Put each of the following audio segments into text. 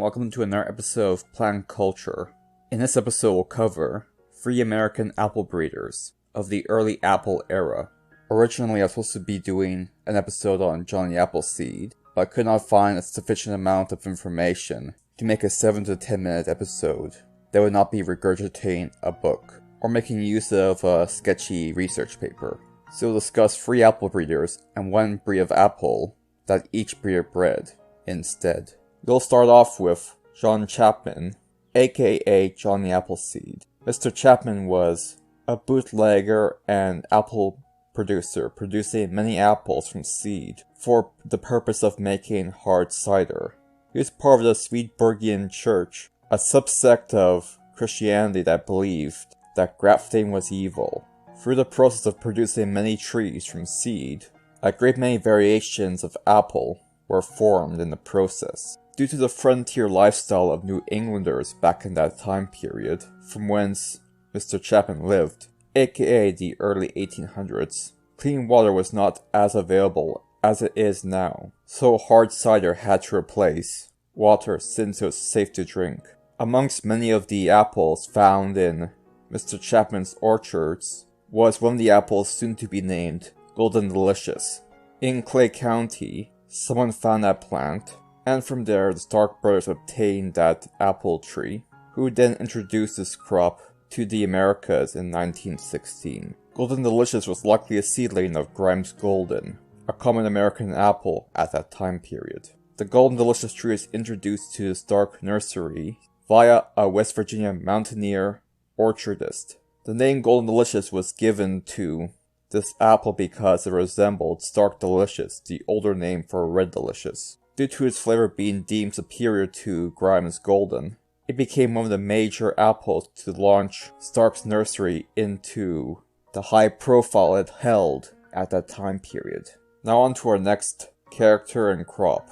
welcome to another episode of Plant Culture. In this episode we'll cover 3 American apple breeders of the early Apple era. Originally I was supposed to be doing an episode on Johnny Appleseed, but I could not find a sufficient amount of information to make a 7 to 10 minute episode that would not be regurgitating a book, or making use of a sketchy research paper. So we'll discuss 3 apple breeders and 1 breed of apple that each breeder bred instead. We'll start off with John Chapman, aka Johnny Appleseed. Mr. Chapman was a bootlegger and apple producer, producing many apples from seed for the purpose of making hard cider. He was part of the Swedenborgian Church, a subsect of Christianity that believed that grafting was evil. Through the process of producing many trees from seed, a great many variations of apple were formed in the process. Due to the frontier lifestyle of New Englanders back in that time period, from whence Mr. Chapman lived, aka the early 1800s, clean water was not as available as it is now, so hard cider had to replace water since it was safe to drink. Amongst many of the apples found in Mr. Chapman's orchards was one of the apples soon to be named Golden Delicious. In Clay County, someone found that plant, and from there the Stark brothers obtained that apple tree, who then introduced this crop to the Americas in 1916. Golden Delicious was likely a seedling of Grimes Golden, a common American apple at that time period. The Golden Delicious tree was introduced to the Stark nursery via a West Virginia mountaineer orchardist. The name Golden Delicious was given to this apple because it resembled Stark Delicious, the older name for Red Delicious. Due to its flavor being deemed superior to Grimes Golden, it became one of the major apples to launch Stark's nursery into the high profile it held at that time period. Now on to our next character and crop.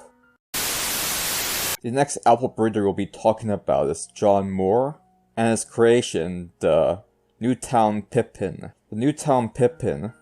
The next apple breeder we'll be talking about is John Moore and his creation, the Newtown Pippin. The Newtown Pippin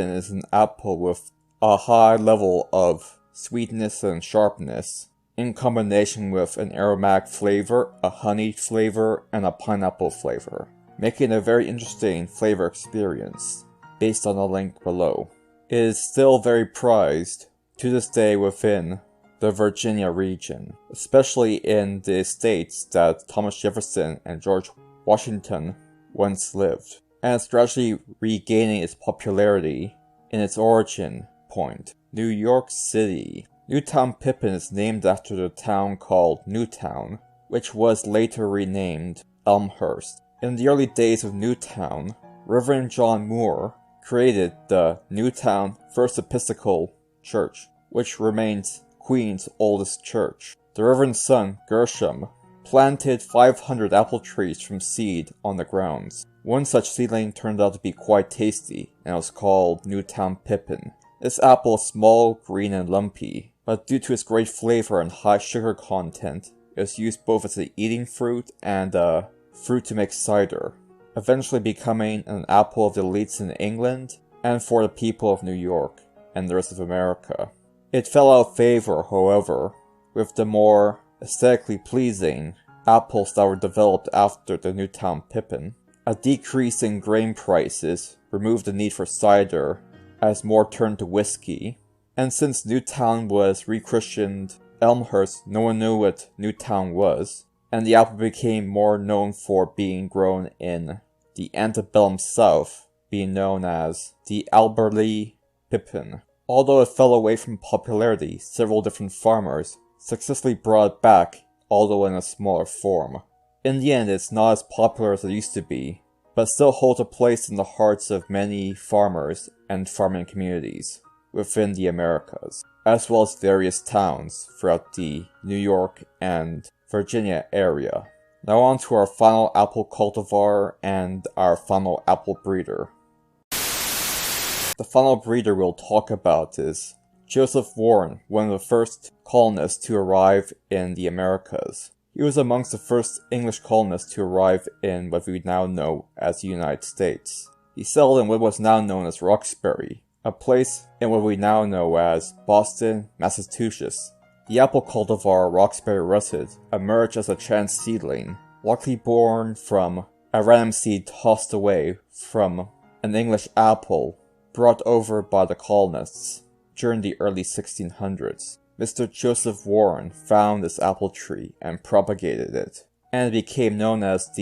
is an apple with a high level of sweetness and sharpness, in combination with an aromatic flavor, a honey flavor, and a pineapple flavor, making a very interesting flavor experience, based on the link below. It is still very prized to this day within the Virginia region, especially in the estates that Thomas Jefferson and George Washington once lived, and it's gradually regaining its popularity in its origin point, New York City. Newtown Pippin is named after the town called Newtown, which was later renamed Elmhurst. In the early days of Newtown, Reverend John Moore created the Newtown First Episcopal Church, which remains Queen's oldest church. The Reverend's son, Gershom, planted 500 apple trees from seed on the grounds. One such seedling turned out to be quite tasty, and it was called Newtown Pippin. This apple is small, green, and lumpy, but due to its great flavor and high sugar content, it was used both as an eating fruit and a fruit to make cider, eventually becoming an apple of the elites in England and for the people of New York and the rest of America. It fell out of favor, however, with the more aesthetically pleasing apples that were developed after the Newtown Pippin. A decrease in grain prices removed the need for cider as more turned to whiskey, and since Newtown was rechristened Elmhurst, no one knew what Newtown was, and the apple became more known for being grown in the antebellum South, being known as the Alberley Pippin. Although it fell away from popularity, several different farmers successfully brought it back, although in a smaller form. In the end, it's not as popular as it used to be, but still holds a place in the hearts of many farmers and farming communities within the Americas, as well as various towns throughout the New York and Virginia area. Now on to our final apple cultivar and our final apple breeder. The final breeder we'll talk about is Joseph Warren, one of the first colonists to arrive in the Americas. He was amongst the first English colonists to arrive in what we now know as the United States. He settled in what was now known as Roxbury, a place in what we now know as Boston, Massachusetts, The apple cultivar Roxbury russet emerged as a chance seedling, likely born from a random seed tossed away from an English apple brought over by the colonists during the early 1600s. Mr. Joseph Warren found this apple tree and propagated it, and it became known as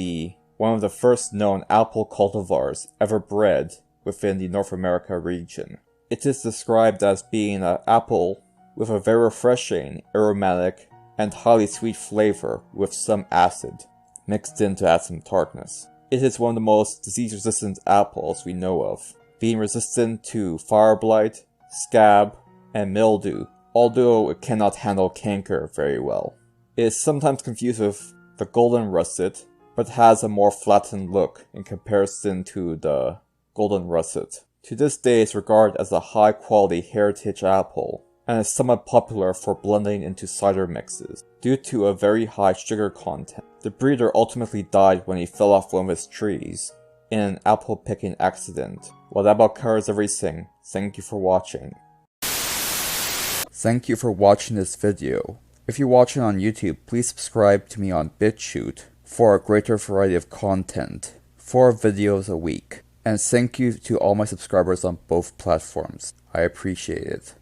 one of the first known apple cultivars ever bred within the North America region. It is described as being an apple with a very refreshing, aromatic, and highly sweet flavor with some acid, mixed in to add some tartness. It is one of the most disease-resistant apples we know of, being resistant to fire blight, scab, and mildew, although it cannot handle canker very well. It is sometimes confused with the golden russet, but has a more flattened look in comparison to the golden russet. To this day, it is regarded as a high-quality heritage apple, and is somewhat popular for blending into cider mixes, due to a very high sugar content. The breeder ultimately died when he fell off one of his trees in an apple picking accident. Well, that about covers everything. Thank you for watching. Thank you for watching this video. If you're watching on YouTube, please subscribe to me on BitChute for a greater variety of content, 4 videos a week. And thank you to all my subscribers on both platforms. I appreciate it.